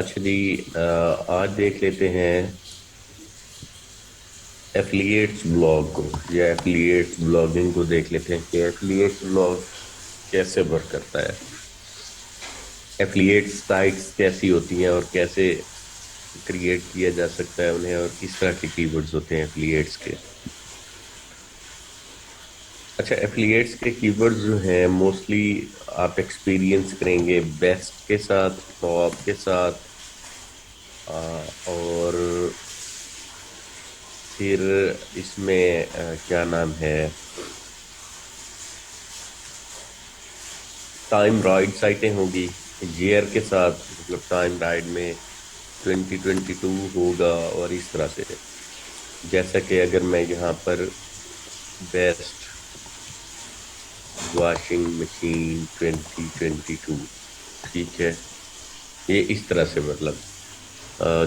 अच्छा जी, आज देख लेते हैं एफिलिएट्स ब्लॉग को या एफिलिएट्स ब्लॉगिंग को देख लेते हैं कि एफिलिएट्स ब्लॉग कैसे वर्क करता है। एफिलिएट्स साइट्स कैसी होती हैं और कैसे क्रिएट किया जा सकता है उन्हें, और किस तरह के कीवर्ड्स होते हैं एफिलिएट्स के। अच्छा, एफिलिएट्स के कीवर्ड्स जो हैं मोस्टली आप एक्सपीरियंस करेंगे बेस्ट के साथ, टॉप के साथ, और फिर इसमें क्या नाम है, टाइम राइड साइटें होगी ईयर के साथ, मतलब टाइम राइड में 2022 होगा। और इस तरह से, जैसा कि अगर मैं यहाँ पर बेस्ट वॉशिंग मशीन 2022, ठीक है, ये इस तरह से, मतलब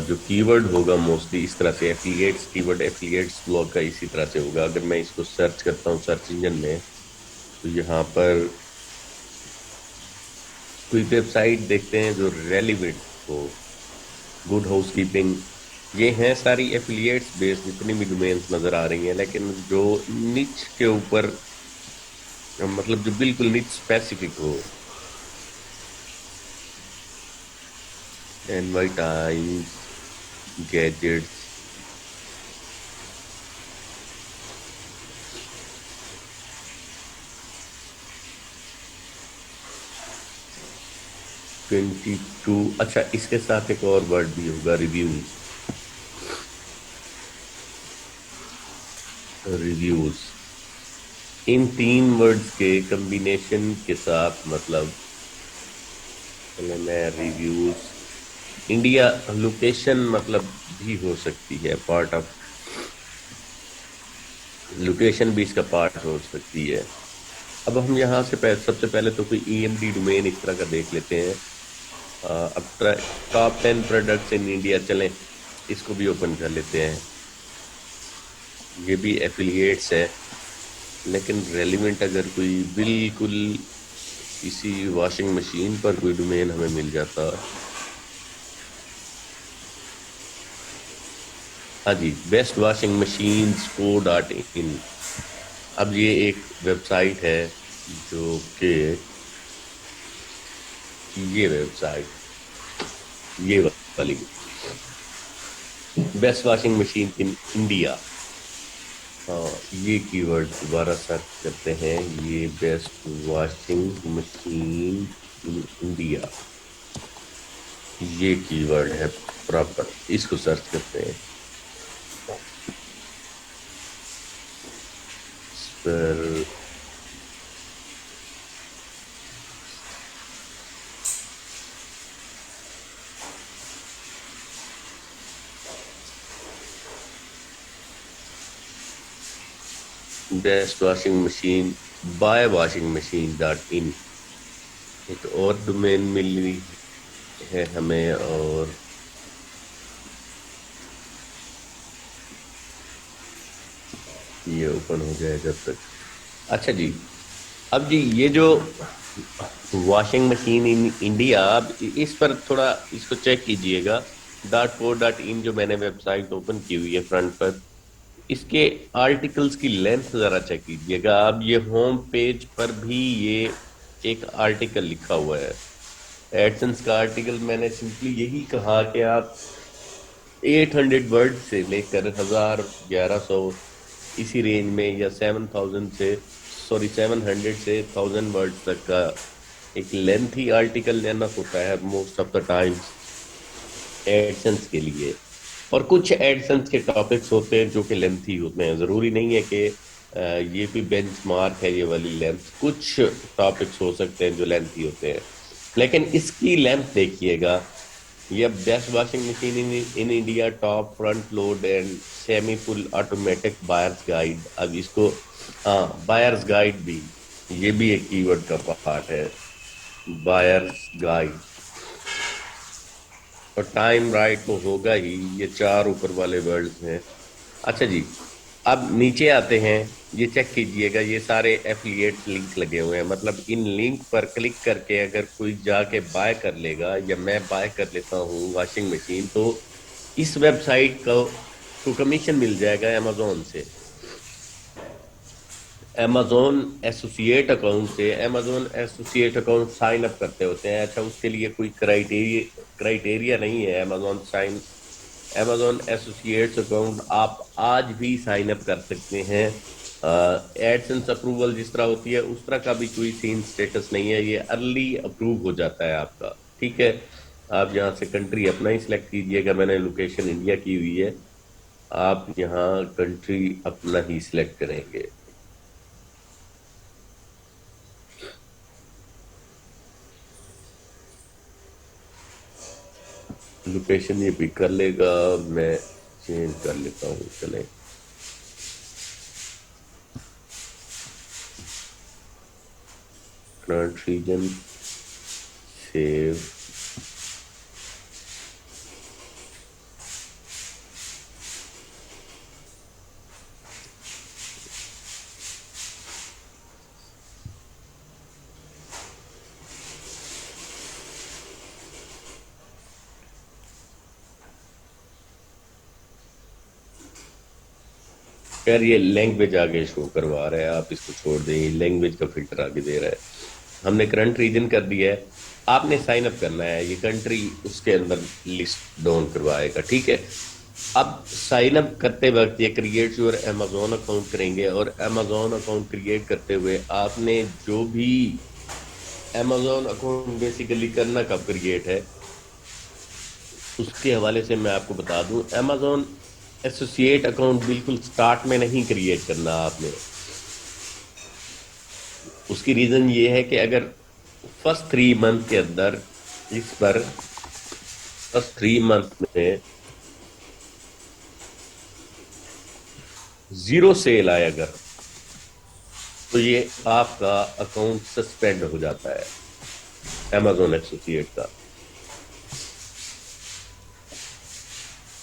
जो कीवर्ड होगा मोस्टली इस तरह से, एफिलिएट्स कीवर्ड एफिलिएट्स ब्लॉग का इसी तरह से होगा। अगर मैं इसको सर्च करता हूँ सर्च इंजन में, तो यहाँ पर कोई वेबसाइट देखते हैं जो रेलिवेंट हो, गुड हाउसकीपिंग, ये हैं सारी एफिलिएट्स बेस्ड जितनी भी डोमेन्स नजर आ रही हैं। लेकिन जो निच के ऊपर, मतलब जो बिल्कुल निच स्पेसिफिक हो, एनवाई टाइम्स, गैजेट्स, 22। अच्छा, इसके साथ एक और वर्ड भी होगा, रिव्यूज। रिव्यूज, इन तीन वर्ड्स के कॉम्बिनेशन के साथ, मतलब पहले मैं रिव्यूज, इंडिया लोकेशन मतलब भी हो सकती है पार्ट ऑफ, लोकेशन भी इसका पार्ट हो सकती है। अब हम यहाँ से सबसे पहले तो कोई ईएमडी डोमेन इस तरह का देख लेते हैं। अब टॉप 10 प्रोडक्ट्स इन इंडिया चलें, इसको भी ओपन कर लेते हैं। ये भी एफिलिएट्स है, लेकिन रेलिवेंट अगर कोई बिल्कुल किसी वॉशिंग मशीन पर कोई डोमेन हमें मिल जाता। हाँ जी, best washing machines co dot in. अब ये एक वेबसाइट है जो कि, ये वेबसाइट, ये वाली, best washing machine in India. हाँ, ये कीवर्ड दोबारा सर्च करते हैं, ये best washing machine in India, ये कीवर्ड है प्रॉपर, इसको सर्च करते हैं। इस पर best washing machine bye washing machine dot in, एक और डोमेन मिली है हमें। और ये ओपन हो जाए जब तक। अच्छा जी, अब जी ये जो वॉशिंग मशीन इन इंडिया, अब इस पर थोड़ा इसको चेक कीजिएगा। .co.in जो मैंने वेबसाइट ओपन की हुई है फ्रंट पर, इसके आर्टिकल्स की लेंथ जरा चेक कीजिएगा। अब ये होम पेज पर भी ये एक आर्टिकल लिखा हुआ है, एडसेंस का आर्टिकल। मैंने सिंपली यही कहा कि आप 800 वर्ड से लेकर 1000 1100 इसी रेंज में, या 7000 से, सॉरी 700 से 1000 वर्ड तक का एक लेंथी आर्टिकल लेना होता है most of the times AdSense के लिए। और कुछ एडसेंस के टॉपिक्स होते हैं जो कि लेंथी होते हैं, जरूरी नहीं है कि ये भी बेंचमार्क है ये वाली लेंथ। कुछ टॉपिक्स हो सकते हैं जो लेंथी होते हैं, लेकिन इसकी लेंथ देखिएगा। ये best washing machine in India, top front load and semi full automatic buyers guide. अब इसको, हाँ, बायर्स गाइड भी, ये भी एक कीवर्ड का पार्ट है, बायर्स गाइड। और टाइम राइट तो होगा ही, ये चार ऊपर वाले वर्ड्स हैं। अच्छा जी, अब नीचे आते हैं। ये चेक कीजिएगा, ये सारे एफिलिएट लिंक लगे हुए हैं, मतलब इन लिंक पर क्लिक करके अगर कोई जाके बाय कर लेगा या मैं बाय कर लेता हूँ वॉशिंग मशीन, तो इस वेबसाइट को कमीशन मिल जाएगा अमेजोन से। अमेजोन एसोसिएट अकाउंट से, Amazon associate account sign up करते होते हैं। अच्छा, उसके लिए कोई क्राइटेरिया नहीं है। अमेजोन एसोसिएट्स अकाउंट आप आज भी साइन अप कर सकते हैं। एडसेंस अप्रूवल जिस तरह होती है उस तरह का भी कोई सीन स्टेटस नहीं है, ये अर्ली अप्रूव हो जाता है आपका। ठीक है, आप यहाँ से कंट्री अपना ही सिलेक्ट कीजिएगा। मैंने लोकेशन इंडिया की हुई है, आप यहाँ कंट्री अपना ही सिलेक्ट करेंगे। लोकेशन ये पिक कर लेगा, मैं चेंज कर लेता हूँ, चले। Current region, save. यार ये लैंग्वेज आगे शो करवा रहा है, आप इसको छोड़ दें, लैंग्वेज का फिल्टर आगे दे रहा है। हमने करंट रीजन कर दिया है, आपने साइन अप करना है, ये कंट्री उसके अंदर लिस्ट डाउन करवाएगा। ठीक है, अब साइन अप करते वक्त ये क्रिएट योर अमेजोन अकाउंट करेंगे, और अमेजोन अकाउंट क्रिएट करते हुए आपने जो भी अमेजोन अकाउंट बेसिकली करना कब क्रिएट है उसके हवाले से मैं आपको बता दूं। अमेजोन एसोसिएट अकाउंट बिल्कुल स्टार्ट में नहीं क्रिएट करना आपने। उसकी रीजन ये है कि अगर फर्स्ट 3 मंथ के अंदर इस पर फर्स्ट 3 मंथ में जीरो सेल आए अगर, तो ये आपका अकाउंट सस्पेंड हो जाता है अमेजोन एसोसिएट का।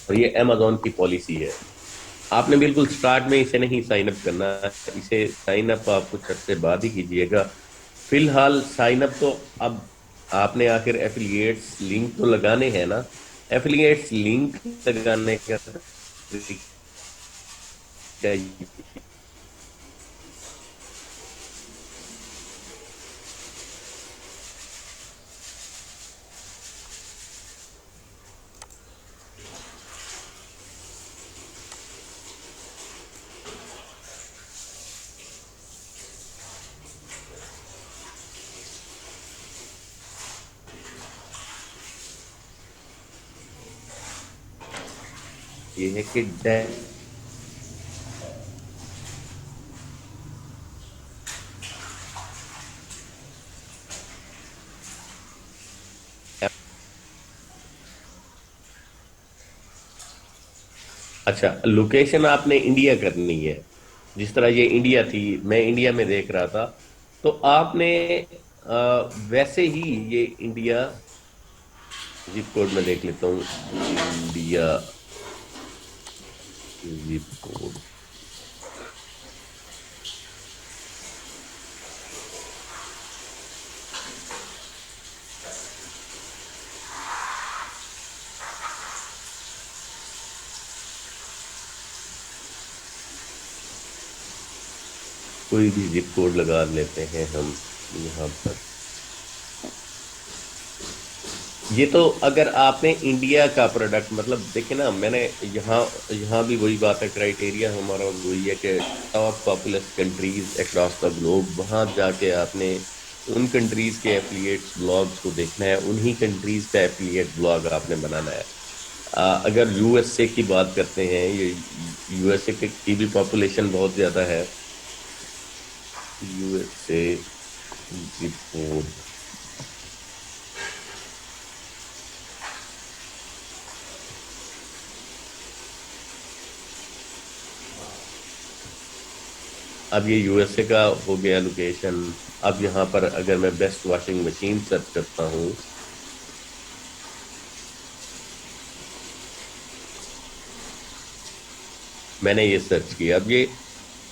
और ये अमेजोन की पॉलिसी है, आपने बिल्कुल स्टार्ट में इसे नहीं साइन अप करना। इसे साइन अप आप कुछ अर्से बाद ही कीजिएगा। फिलहाल साइन अप तो अब आपने आखिर एफिलिएट्स लिंक तो लगाने हैं ना। एफिलिएट्स लिंक लगाने का तरीका ये है कि अच्छा, लोकेशन आपने इंडिया करनी है। जिस तरह ये इंडिया थी, मैं इंडिया में देख रहा था, तो आपने वैसे ही ये इंडिया जिप कोड में देख लेता हूँ। इंडिया जिप कोड, कोई भी जिप कोड लगा लेते हैं हम यहाँ पर। ये तो अगर आपने इंडिया का प्रोडक्ट, मतलब देखे ना, मैंने यहाँ यहाँ भी वही बात है, क्राइटेरिया हमारा वही है कि top populace countries across the globe, वहाँ जाके आपने उन कंट्रीज के एफिलिएट्स ब्लॉग्स को देखना है, उन्हीं कंट्रीज का एफिलिएट ब्लॉग आपने बनाना है। अगर यूएसए की बात करते हैं, ये यूएसए की भी पॉपुलेशन बहुत ज्यादा है। यूएसए रिपोर्ट, अब ये यूएसए का हो गया लोकेशन। अब यहाँ पर अगर मैं बेस्ट वॉशिंग मशीन सर्च करता हूँ, मैंने ये सर्च किया, अब ये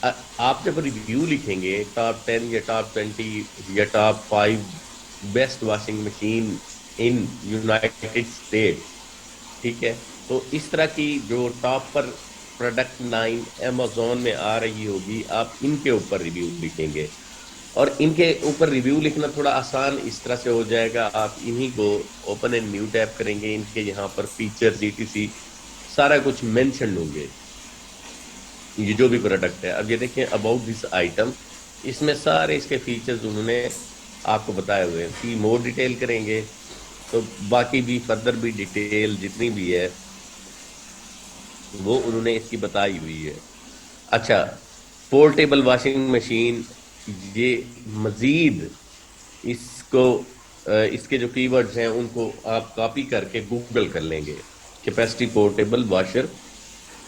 आप जब रिव्यू लिखेंगे टॉप 10 या टॉप 20 या top 5 best washing machine in United states, ठीक है, तो इस तरह की जो टॉप पर प्रोडक्ट लाइन amazon में आ रही होगी, आप इनके ऊपर रिव्यू लिखेंगे। और इनके ऊपर रिव्यू लिखना थोड़ा आसान इस तरह से हो जाएगा, आप इन्हीं को ओपन एंड न्यू टैब करेंगे, इनके यहाँ पर फीचर्स etc सारा कुछ मेंशन होंगे, ये जो भी प्रोडक्ट है। अब ये देखें अबाउट दिस आइटम, इसमें सारे इसके फीचर्स उन्होंने आपको बताए हुए हैं। फी मोर डिटेल करेंगे तो बाकी भी फर्दर भी डिटेल जितनी भी है वो उन्होंने इसकी बताई हुई है। अच्छा, पोर्टेबल वॉशिंग मशीन, ये मजीद इसको इसके जो कीवर्ड्स हैं उनको आप कॉपी करके गूगल कर लेंगे। Capacity portable washer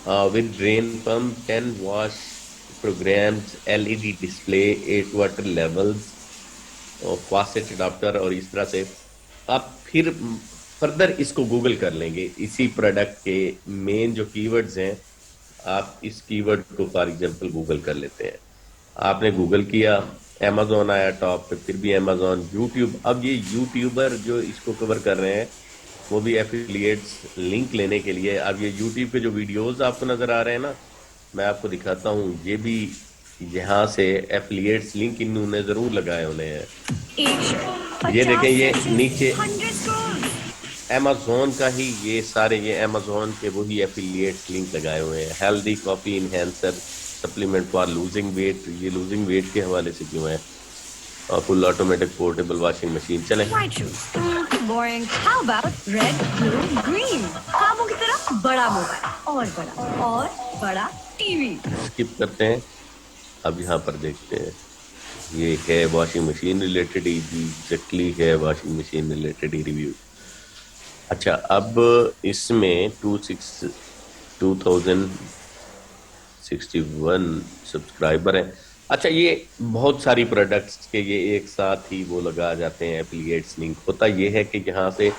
with drain pump, 10 wash programs, LED display, 8 water levels और faucet adapter, और इस तरह से आप फिर फर्दर इसको गूगल कर लेंगे। इसी प्रोडक्ट के मेन जो कीवर्ड्स हैं, आप इस कीवर्ड को फॉर एग्जांपल गूगल कर लेते हैं। आपने गूगल किया, amazon आया टॉप पे, फिर भी amazon, यूट्यूब। अब ये यूट्यूबर जो इसको कवर कर रहे हैं वो भी एफिलिएट्स लिंक लेने के लिए। अब ये यूट्यूब के जो वीडियोस आपको नजर आ रहे हैं ना, मैं आपको दिखाता हूँ, ये भी यहाँ से एफिलिएट्स लिंक इन्होंने जरूर लगाए होने हैं। ये देखें, ये नीचे amazon का ही, ये सारे ये amazon के वही एफिलिएट्स लिंक लगाए हुए हैं। Healthy coffee enhancer supplement for losing weight, ये लूजिंग वेट के हवाले से क्यों है। और full automatic portable washing machine, चलें। Boring. How about red blue green? ख्वाबों की तरह बड़ा मोबाइल, और बड़ा टीवी। स्किप करते हैं, अब यहाँ पर देखते हैं। ये है वॉशिंग मशीन रिलेटेड ही, एग्जैक्टली है वॉशिंग मशीन रिलेटेड ही रिव्यू। अच्छा, अब इसमें 2061 सब्सक्राइबर हैं। अच्छा, ये बहुत सारी प्रोडक्ट्स के ये एक साथ ही वो लगा जाते हैं एफिलिएट्स लिंक। होता ये है कि यहाँ से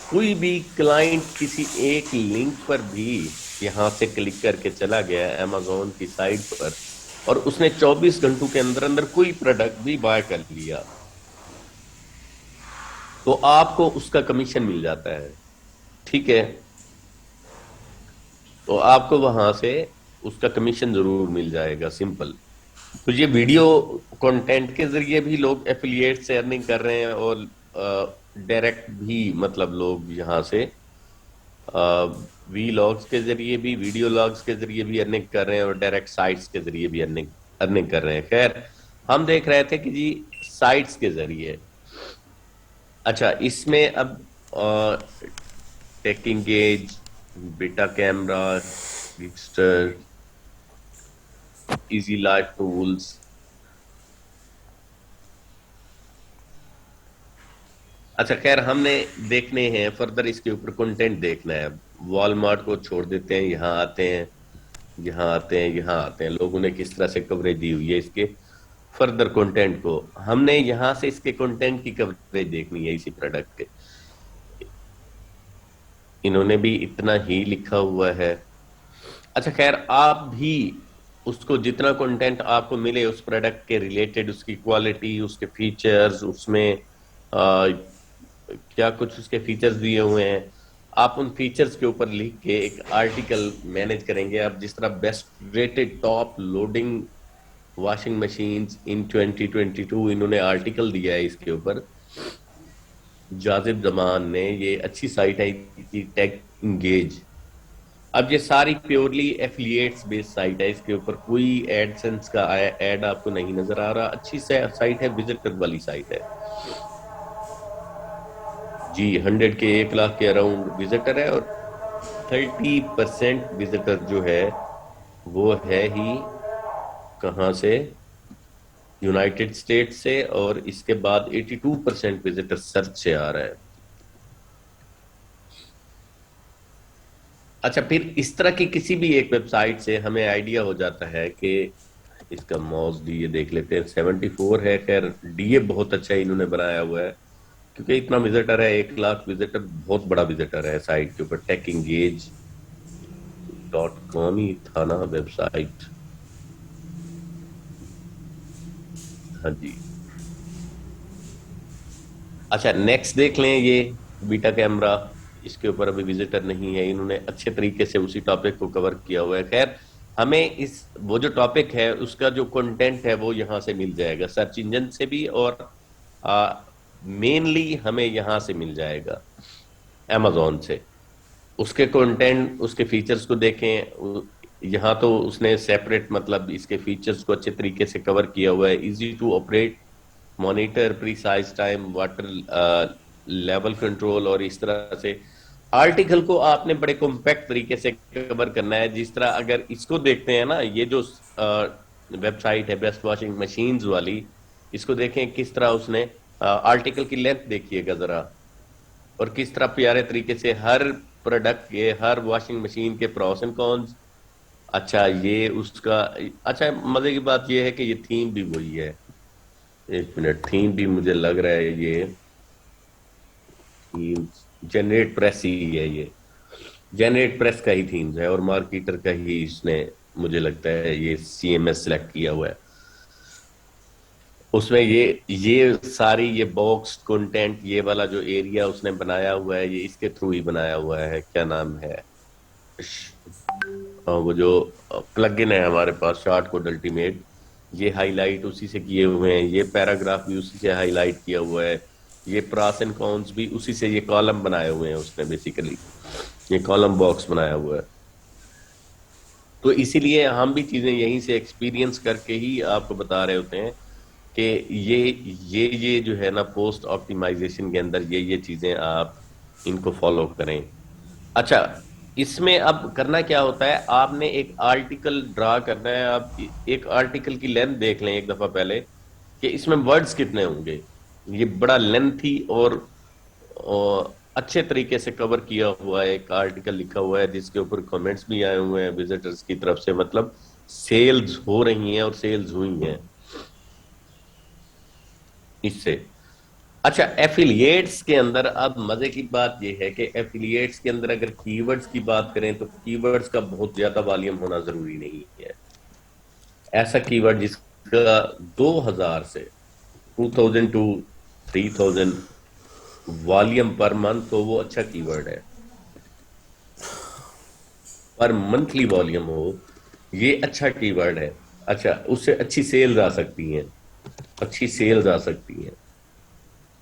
कोई भी क्लाइंट किसी एक लिंक पर भी यहाँ से क्लिक करके चला गया amazon की साइट पर, और उसने 24 घंटों के अंदर अंदर कोई प्रोडक्ट भी बाय कर लिया, तो आपको उसका कमीशन मिल जाता है, ठीक है। तो आपको वहां से उसका कमीशन जरूर मिल जाएगा, सिंपल। तो ये वीडियो कंटेंट के जरिए भी लोग एफिलिएट से अर्निंग कर रहे हैं, और डायरेक्ट भी मतलब लोग यहाँ से वी लॉग्स के जरिए भी, वीडियो लॉग्स के जरिए भी अर्निंग कर रहे हैं, और डायरेक्ट साइट्स के जरिए भी अर्निंग अर्निंग कर रहे हैं। खैर, हम देख रहे थे कि जी साइट्स के जरिए। अच्छा, इसमें अब टेक इंगेज, बेटा कैमरा, गिगस्टर, इजी लाइफ टूल्स। अच्छा, खैर हमने देखने हैं फर्दर, इसके ऊपर कंटेंट देखना है। वॉलमार्ट को छोड़ देते हैं, यहाँ आते हैं, यहाँ आते हैं, यहाँ आते हैं, लोगों ने किस तरह से कवरेज दी हुई है इसके फर्दर कंटेंट को। हमने यहाँ से इसके कंटेंट की कवरेज देखनी है इसी प्रोडक्ट के। इन्होंने भी इतना ही लिखा हुआ है। अच्छा, खैर आप भी उसको जितना कंटेंट आपको मिले उस प्रोडक्ट के रिलेटेड, उसकी क्वालिटी, उसके फीचर्स, उसमें क्या कुछ उसके फीचर्स दिए हुए हैं, आप उन फीचर्स के ऊपर लिख के एक आर्टिकल मैनेज करेंगे। आप जिस तरह best rated top loading washing machines in 2022 इन्होंने आर्टिकल दिया है इसके ऊपर, जाजिब जमान ने, ये अच्छी साइट है टेक इंगेज। अब ये सारी प्योरली एफिलिएट्स बेस्ड साइट है, इसके ऊपर कोई एडसेंस का एड आपको नहीं नजर आ रहा। अच्छी साइट है, विजिटर वाली साइट है जी। 100 के 1 लाख के अराउंड विजिटर है, और 30% विजिटर जो है वो है ही कहाँ से, यूनाइटेड स्टेट से, और इसके बाद 82% विजिटर सर्च से आ रहा है। अच्छा, फिर इस तरह की किसी भी एक वेबसाइट से हमें आइडिया हो जाता है कि इसका मॉस डीए देख लेते हैं, 74 है। खैर, डीए बहुत अच्छा इन्होंने बनाया हुआ है, क्योंकि इतना विजिटर है, 1 लाख विजिटर बहुत बड़ा विजिटर है साइट के ऊपर। टेकइंगेज.com ही था ना वेबसाइट। हाँ जी। अच्छा, नेक्स्ट देख लें ये बीटा कैमरा। इसके ऊपर अभी विजिटर नहीं है, इन्होंने अच्छे तरीके से उसी टॉपिक को कवर किया हुआ है। खैर, हमें इस वो जो टॉपिक है उसका जो कंटेंट है वो यहाँ से मिल जाएगा, सर्च इंजन से भी, और मेनली हमें यहाँ से मिल जाएगा, amazon से। उसके कंटेंट, उसके फीचर्स को देखें। यहाँ तो उसने सेपरेट, मतलब इसके फीचर्स को अच्छे तरीके से कवर किया हुआ है। Easy to operate, monitor, precise time, water level control, और इस तरह से आर्टिकल को आपने बड़े कॉम्पैक्ट तरीके से कवर करना है। जिस तरह अगर इसको देखते हैं ना, ये जो वेबसाइट है बेस्ट वॉशिंग मशीन्स वाली, इसको देखें किस तरह उसने आर्टिकल की लेंथ देखिएगा जरा, और किस तरह प्यारे तरीके से हर प्रोडक्ट के, हर वॉशिंग मशीन के प्रोस एंड कॉन्स। अच्छा, ये उसका, अच्छा मजे की बात ये है कि ये थीम भी वही है। एक मिनट, थीम भी मुझे लग रहा है ये थीम जनरेट प्रेस ही है, ये जनरेट प्रेस का ही थीम है, और मार्केटर का ही इसने, मुझे लगता है ये सीएमएस सिलेक्ट किया हुआ है। उसमें ये सारी ये बॉक्स कंटेंट, ये वाला जो एरिया उसने बनाया हुआ है, ये इसके थ्रू ही बनाया हुआ है। क्या नाम है, वो जो प्लगइन है हमारे पास, शॉर्ट कोड अल्टीमेट, ये हाईलाइट उसी से किए हुए हैं। ये पैराग्राफ भी उसी से हाईलाइट किया हुआ है। ये प्रॉस एंड कॉन्स भी उसी से, ये कॉलम बनाए हुए हैं उसने बेसिकली, ये कॉलम बॉक्स बनाया हुआ है। तो इसीलिए हम भी चीजें यहीं से एक्सपीरियंस करके ही आपको बता रहे होते हैं कि ये जो है ना, पोस्ट ऑप्टिमाइजेशन के अंदर ये चीजें आप इनको फॉलो करें। अच्छा, इसमें अब करना क्या होता है, आपने एक आर्टिकल ड्रा करना है। आप एक आर्टिकल की लेंथ देख लें एक दफा पहले, कि इसमें वर्ड्स कितने होंगे। ये बड़ा लेंथी और अच्छे तरीके से कवर किया हुआ है, एक आर्टिकल लिखा हुआ है जिसके ऊपर कमेंट्स भी आए हुए हैं विजिटर्स की तरफ से, मतलब सेल्स हो रही हैं और सेल्स हुई हैं इससे। अच्छा, एफिलिएट्स के अंदर अब मजे की बात यह है कि एफिलिएट्स के अंदर अगर कीवर्ड्स की बात करें तो कीवर्ड्स का बहुत ज्यादा वॉल्यूम होना जरूरी नहीं है। ऐसा कीवर्ड जिसका 2000 से 2000 टू 3000 वॉल्यूम पर मंथ, तो वो अच्छा कीवर्ड है। पर मंथली वॉल्यूम हो, ये अच्छा कीवर्ड है। अच्छा, उससे अच्छी सेल्स आ सकती हैं, अच्छी सेल्स आ सकती हैं।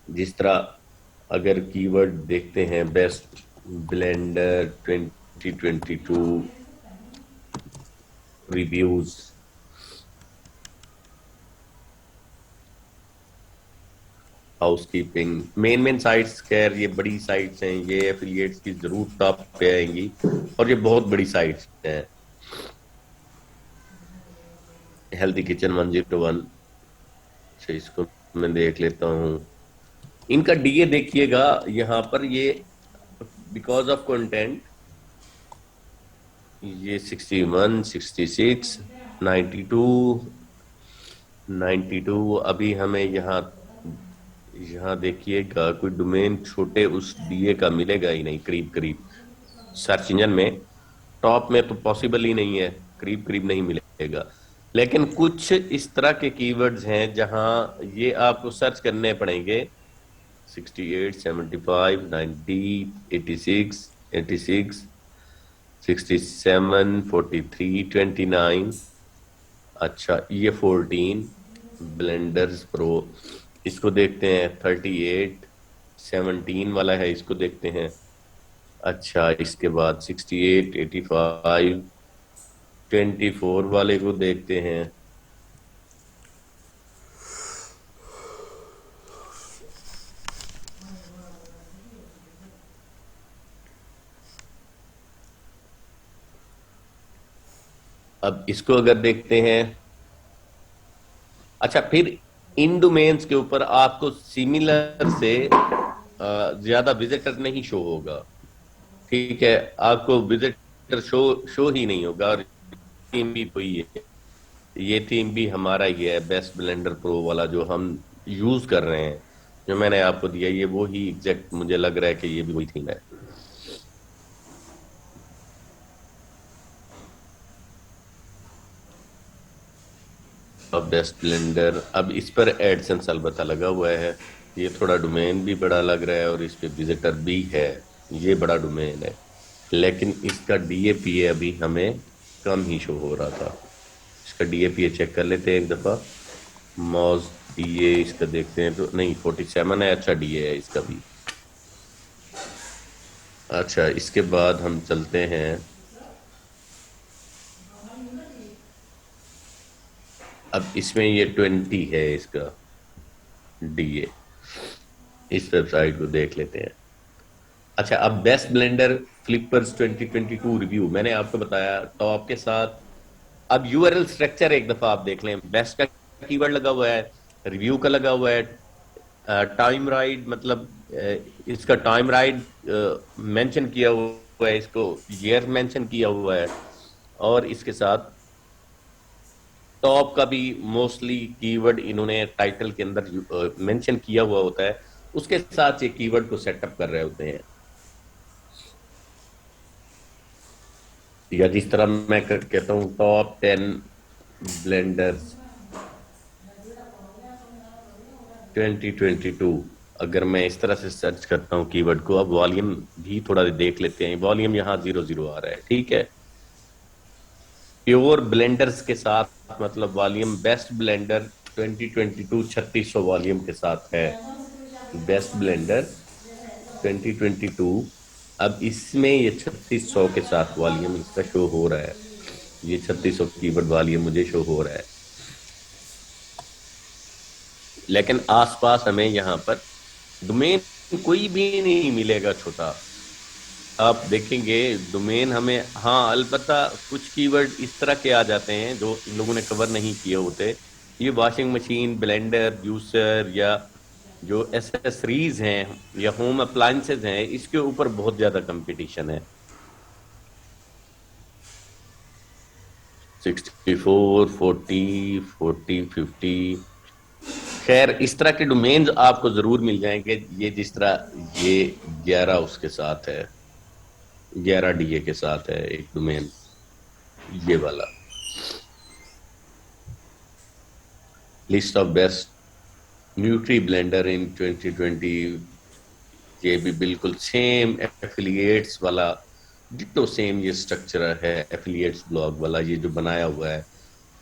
जिस तरह अगर कीवर्ड देखते हैं, best blender 2022 reviews, housekeeping, main sites, खैर ये बड़ी साइट्स हैं, ये एफिलिएट्स की जरूर टॉप पे आएंगी, और ये बहुत बड़ी साइट्स हैं। हेल्दी किचन 101, अच्छा इसको मैं देख लेता हूँ। इनका डीए देखिएगा यहाँ पर, ये बिकॉज ऑफ कंटेंट, ये 61, 66, 92, 92। अभी हमें यहाँ यहाँ देखिएगा कोई डोमेन छोटे उस डीए का मिलेगा ही नहीं, करीब करीब सर्च इंजन में टॉप में तो पॉसिबल ही नहीं है, करीब करीब नहीं मिलेगा। लेकिन कुछ इस तरह के कीवर्ड्स हैं जहां ये आपको सर्च करने पड़ेंगे। 68, 75, 90, 86, 86, 67, 43, 29। अच्छा, ये 14 ब्लेंडर्स प्रो, इसको देखते हैं। 38, 17 वाला है, इसको देखते हैं। अच्छा, इसके बाद 68, 85, 24 वाले को देखते हैं। अब इसको अगर देखते हैं, अच्छा फिर इन डोमेन्स के ऊपर आपको सिमिलर से ज्यादा विजिटर नहीं शो होगा। ठीक है, आपको विजिटर शो शो ही नहीं होगा। और थीम भी वही है, ये थीम भी हमारा ही है, बेस्ट ब्लेंडर प्रो वाला जो हम यूज कर रहे हैं, जो मैंने आपको दिया, ये वो ही एग्जैक्ट मुझे लग रहा है कि ये भी वही थीम है। अब बेस्ट ब्लेंडर, अब इस पर एडसेंस अलबत्ता लगा हुआ है। ये थोड़ा डोमेन भी बड़ा लग रहा है और इस पे विजिटर भी है। ये बड़ा डोमेन है, लेकिन इसका डीएपी अभी हमें कम ही शो हो रहा था। इसका डीएपी चेक कर लेते हैं एक दफा। मॉज डीए इसका देखते हैं तो नहीं, 47 है। अच्छा डीए है इसका भी। अच्छा, इसके बाद हम चलते हैं। अब इसमें ये 20 है इसका डीए। इस वेबसाइट को देख लेते हैं। अच्छा, अब बेस्ट ब्लेंडर फ्लिपर्स 2022 रिव्यू मैंने आपको बताया टॉप के साथ। अब यूआरएल स्ट्रक्चर एक दफा आप देख लें। बेस्ट का कीवर्ड लगा हुआ है, रिव्यू का लगा हुआ है, टाइम राइड मतलब इसका टाइम राइड मेंशन किया हुआ है, इसको ईयर मेंशन किया हुआ है, और इसके साथ टॉप का भी मोस्टली कीवर्ड इन्होंने टाइटल के अंदर मेंशन किया हुआ होता है। उसके साथ ये कीवर्ड को सेटअप कर रहे होते हैं, या जिस तरह मैं कहता हूँ टॉप 10 ब्लेंडर्स 2022। अगर मैं इस तरह से सर्च करता हूँ कीवर्ड को, अब वॉल्यूम भी थोड़ा देख लेते हैं। वॉल्यूम यहाँ 00 आ रहा है, ठीक है। प्योर ब्लेंडर्स के साथ मतलब वॉल्यूम बेस्ट ब्लेंडर 2022 3600 वॉल्यूम के साथ है। बेस्ट ब्लेंडर 2022, अब इसमें ये 3600 के साथ वॉल्यूम इसका शो हो रहा है। ये 3600 कीवर्ड वॉल्यूम मुझे शो हो रहा है, लेकिन आसपास हमें यहाँ पर डोमेन कोई भी नहीं मिलेगा छोटा। आप देखेंगे डोमेन हमें, हाँ अलबत्ता कुछ कीवर्ड इस तरह के आ जाते हैं जो इन लोगों ने कवर नहीं किए होते। ये वॉशिंग मशीन, ब्लेंडर, जूसर, या जो एसेसरीज हैं या होम अप्लायंसेज हैं, इसके ऊपर बहुत ज्यादा कंपटीशन है। 64, 40, 40, 50, खैर इस तरह के डोमेन्स आपको जरूर मिल जाएंगे। ये जिस तरह ये 11 उसके साथ है, 11 डीए के साथ है एक डोमेन, ये वाला। List of best nutri blender in 2020, ये भी बिल्कुल सेम एफिलिएट्स वाला, डिटो सेम ये स्ट्रक्चर है। एफिलिएट्स ब्लॉग वाला ये जो बनाया हुआ है,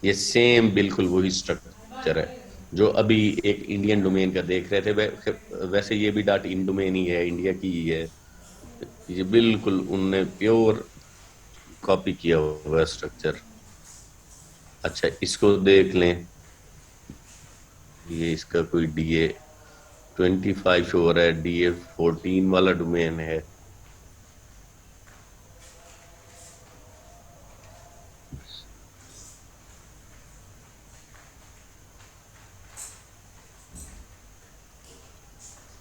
ये सेम बिल्कुल वही स्ट्रक्चर है जो अभी एक इंडियन डोमेन का देख रहे थे। वैसे ये भी डॉट इन डोमेन ही है, इंडिया की ही है। ये बिल्कुल उनने प्योर कॉपी किया हुआ स्ट्रक्चर। अच्छा, इसको देख लें। ये इसका कोई डीए 25 शो हो रहा है, डीए 14 वाला डोमेन है।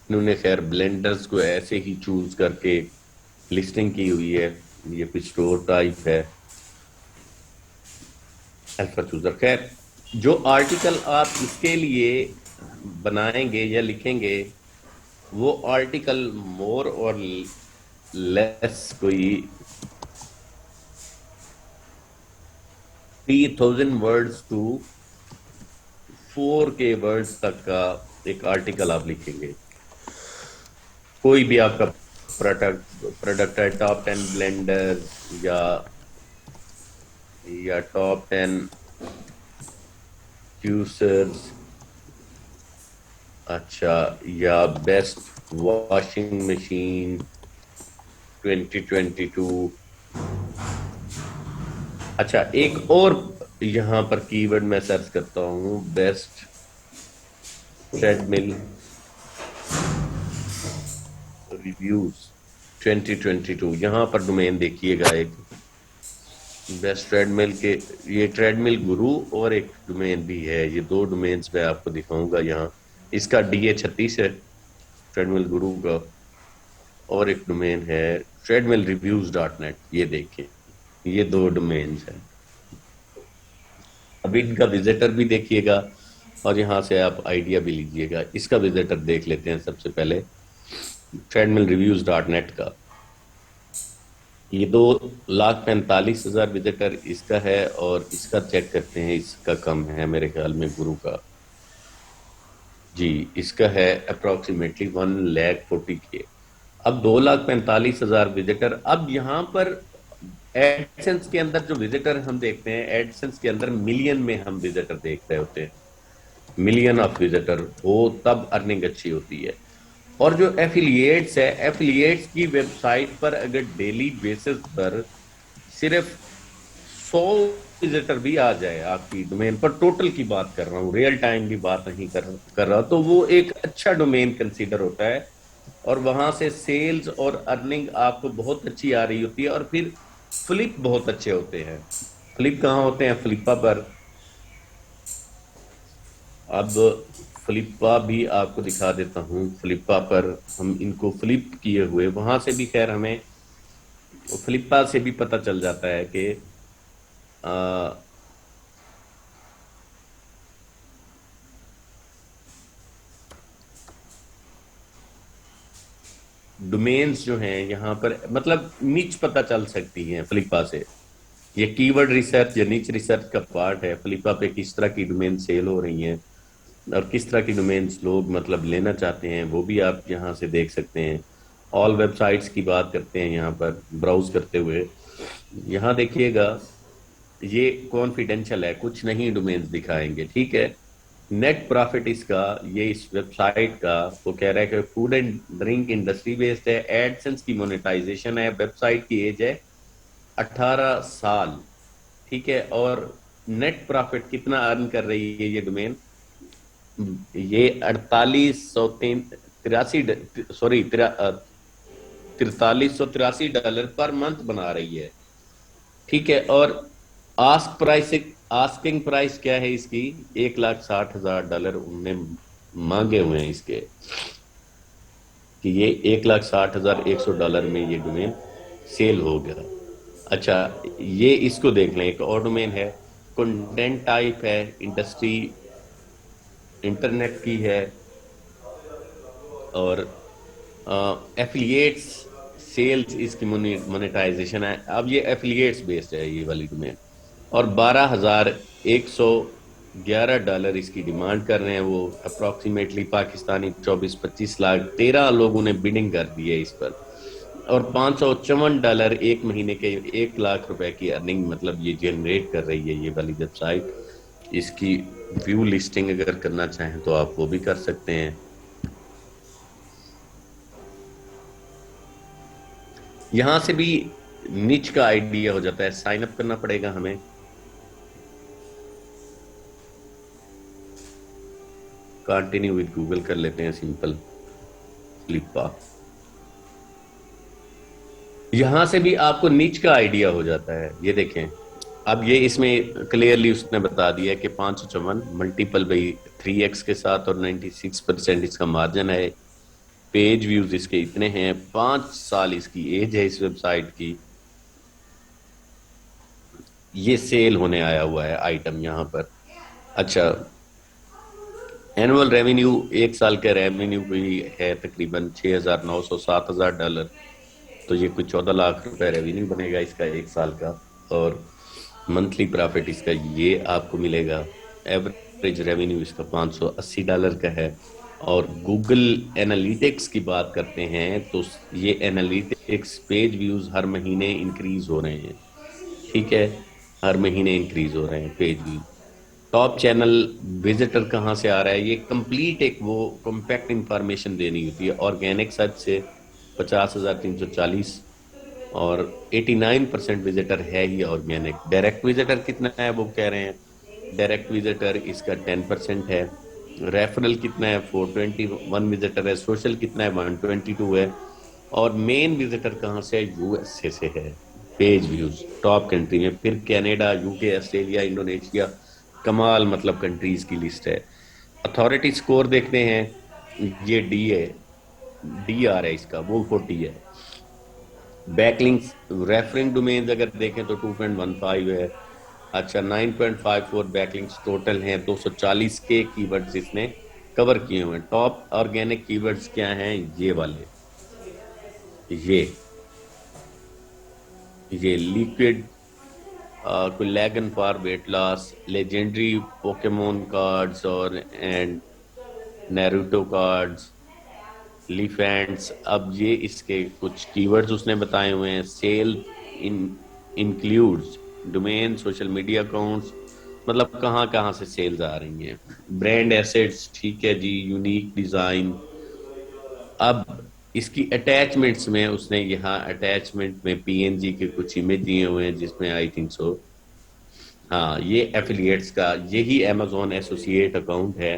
इन्होंने खैर ब्लेंडर्स को ऐसे ही चूज करके लिस्टिंग की हुई है। ये कुछ स्टोर टाइप है, अल्फा चूजर। खैर जो आर्टिकल आप इसके लिए बनाएंगे या लिखेंगे, वो आर्टिकल मोर और लेस कोई 3000 वर्ड्स टू 4K वर्ड्स तक का एक आर्टिकल आप लिखेंगे। कोई भी आपका प्रोडक्ट है, टॉप 10 ब्लेंडर या टॉप 10 जूसर्स, अच्छा, या बेस्ट वॉशिंग मशीन 2022। अच्छा, एक और यहां पर कीवर्ड मैं सर्च करता हूं, बेस्ट ट्रेडमिल रिव्यूज 2022। यहां पर डोमेन देखिएगा, एक बेस्ट ट्रेडमिल के, ये ट्रेडमिल गुरु और एक डोमेन भी है। ये दो डोमेन्स मैं आपको दिखाऊंगा यहाँ। इसका डीए 36 है ट्रेडमिल गुरु का, और एक डोमेन है ट्रेडमिल रिव्यूज .net। ये देखें, ये दो डोमेन्स हैं। अभी इनका विजिटर भी देखिएगा और यहाँ से आप आइडिया भी लीजिएगा। इसका विजिटर देख लेते हैं सबसे पहले, ट्रेडमिल रिव्यूज .net का। ये 2,45,000 विजिटर इसका है, और इसका चेक करते हैं, इसका कम है मेरे ख्याल में, गुरु का। जी, इसका है अप्रोक्सीमेटली 1,40,000 के। अब 2,45,000 विजिटर। अब यहाँ पर एडसेंस के अंदर जो विजिटर हम देखते हैं, एडसेंस के अंदर मिलियन में हम विजिटर देख रहे होते हैं। मिलियन ऑफ विजिटर हो तब अर्निंग अच्छी होती है। और जो एफिलिएट्स है, एफिलिएट्स की वेबसाइट पर अगर डेली बेसिस पर सिर्फ 100 विजिटर भी आ जाए आपकी डोमेन पर, टोटल की बात कर रहा हूँ, रियल टाइम की बात नहीं कर रहा, तो वो एक अच्छा डोमेन कंसीडर होता है। और वहां से सेल्स और अर्निंग आपको बहुत अच्छी आ रही होती है। और फिर फ्लिप बहुत अच्छे होते हैं। फ्लिप कहाँ होते हैं? फ्लिपा पर। अब फ्लिपा भी आपको दिखा देता हूँ। फ्लिपा पर हम इनको फ्लिप किए हुए, वहां से भी खैर हमें फ्लिपा से भी पता चल जाता है कि डोमेन्स जो हैं यहाँ पर, मतलब नीच पता चल सकती हैं फ्लिपा से। ये कीवर्ड रिसर्च या नीच रिसर्च का पार्ट है। फ्लिपा पे किस तरह की डोमेन सेल हो रही हैं और किस तरह की डोमेन्स लोग मतलब लेना चाहते हैं, वो भी आप यहाँ से देख सकते हैं। ऑल वेबसाइट्स की बात करते हैं यहाँ पर ब्राउज करते हुए। यहाँ देखिएगा, ये कॉन्फिडेंशियल है, कुछ नहीं डोमेन्स दिखाएंगे, ठीक है। नेट प्रॉफिट इसका, ये इस वेबसाइट का, वो कह रहा है कि food and drink industry based है, एडसेंस की मोनेटाइजेशन है, वेबसाइट की एज है 18 साल, ठीक है। और नेट प्रॉफिट कितना अर्न कर रही है ये डोमेन? ये 48,083 सॉरी $4383 पर मंथ बना रही है, ठीक है। और आस्क प्राइस, आस्किंग प्राइस क्या है इसकी? $1,60,000 उनने मांगे हुए हैं इसके, कि ये $1,60,100 में ये डोमेन सेल हो गया। अच्छा, ये इसको देख लें। एक और डोमेन है, कंटेंट टाइप है, इंडस्ट्री इंटरनेट की है, और एफिलिएट्स सेल्स इसकी मोनेटाइजेशन है। अब ये एफिलिएट्स बेस्ड है ये वाली डोमेन। और $12,111 इसकी डिमांड कर रहे हैं वो, अप्रोक्सीमेटली पाकिस्तानी 24-25 लाख। 13 लोगों ने बिडिंग कर दी है इस पर। और $554 एक महीने के, 1 लाख रुपए की अर्निंग मतलब ये जनरेट कर रही है ये वाली वेबसाइट। इसकी व्यू लिस्टिंग अगर करना चाहें तो आप वो भी कर सकते हैं। यहां से भी निच का आइडिया हो जाता है। साइन अप करना पड़ेगा हमें। कंटिन्यू विद गूगल कर लेते हैं, सिंपल फ्लिपा। यहां से भी आपको निच का आइडिया हो जाता है। ये देखें, अब ये इसमें क्लियरली उसने बता दिया कि 554 मल्टीपल बाई 3x के साथ, और 96% इसका मार्जिन है। पेज व्यूज इसके इतने हैं, 5 साल इसकी एज है इस वेबसाइट की। ये सेल होने आया हुआ है आइटम यहाँ पर। अच्छा, एनुअल रेवेन्यू, 1 साल का रेवेन्यू भी है तकरीबन 6,900 $7,000। तो ये कुछ 14 लाख रुपए रेवेन्यू बनेगा इसका 1 साल का। और मंथली प्रॉफिट इसका ये आपको मिलेगा। एवरेज रेवेन्यू इसका $580 का है। और गूगल एनालिटिक्स की बात करते हैं तो ये एनालिटिक्स पेज व्यूज हर महीने इंक्रीज हो रहे हैं, ठीक है। हर महीने इंक्रीज हो रहे हैं page views. Top channel visitor कहाँ से आ रहा है? ये कंप्लीट एक वो कॉम्पैक्ट इंफॉर्मेशन देनी होती है। ऑर्गेनिक सर्च से 50,340, और 89% विजिटर है ही ऑर्गेनिक। डायरेक्ट विजिटर कितना है वो कह रहे हैं? डायरेक्ट विजिटर इसका 10% है। रेफरल कितना है? 421 विजिटर है। सोशल कितना है? 122 है। और मेन विजिटर कहाँ से है? यूएसए से है। पेज व्यूज टॉप कंट्री में, फिर कनाडा, यूके, ऑस्ट्रेलिया, इंडोनेशिया, कमाल मतलब कंट्रीज की लिस्ट है। अथॉरिटी स्कोर देखते हैं, ये डी है, डी आ रहा है इसका, वो 40 है। बैकलिंक्स रेफरिंग डोमेन्स अगर देखें तो 2.15 है। अच्छा, 9.54 बैकलिंक्स टोटल हैं। 240 के कीवर्ड्स इसने कवर किए हुए हैं। टॉप ऑर्गेनिक कीवर्ड्स क्या हैं? ये वाले, ये ये लिक्विड कोई लैगन for weight loss, legendary Pokemon cards और एंड नारुतो कार्ड्स, लीफेंट्स। अब ये इसके कुछ कीवर्ड्स उसने बताए हुए हैं। Sale in includes domain, social media accounts, मतलब कहाँ कहाँ से सेल्स आ रही हैं। ब्रांड एसेट्स, ठीक है जी, यूनिक डिजाइन। अब इसकी अटैचमेंट्स में उसने यहाँ अटैचमेंट में पीएनजी के कुछ इमेज दिए हुए हैं, जिसमें आई थिंक सो हाँ ये एफिलिएट्स का यही अमेजोन एसोसिएट अकाउंट है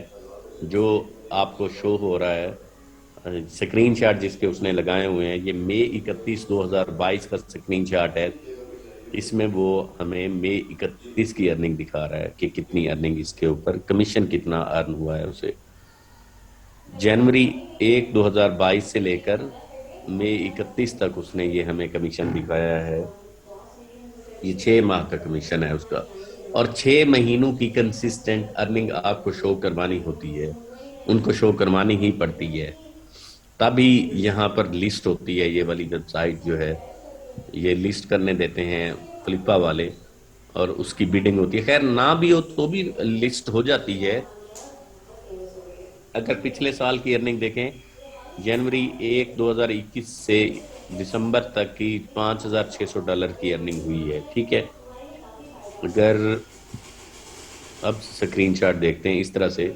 जो आपको शो हो रहा है। स्क्रीनशॉट जिसके उसने लगाए हुए हैं, ये मई 31 2022 का स्क्रीनशॉट है। इसमें वो हमें मई 31 की अर्निंग दिखा रहा है कि कितनी अर्निंग इसके ऊपर, कमीशन कितना अर्न हुआ है उसे। जनवरी 1 2022 से लेकर मई 31 तक उसने ये हमें कमीशन दिखाया है। ये 6 माह का कमीशन है उसका, और 6 महीनों की कंसिस्टेंट अर्निंग आपको शो करवानी होती है, उनको शो करवानी ही पड़ती है, तभी यहाँ पर लिस्ट होती है। ये वाली वेबसाइट जो है ये लिस्ट करने देते हैं फ्लिपा वाले, और उसकी बिडिंग होती है। खैर ना भी हो तो भी लिस्ट हो जाती है। अगर पिछले साल की अर्निंग देखें, जनवरी 1 2021 से दिसंबर तक की $5,600 की अर्निंग हुई है, ठीक है। अगर अब स्क्रीनशॉट देखते हैं इस तरह से,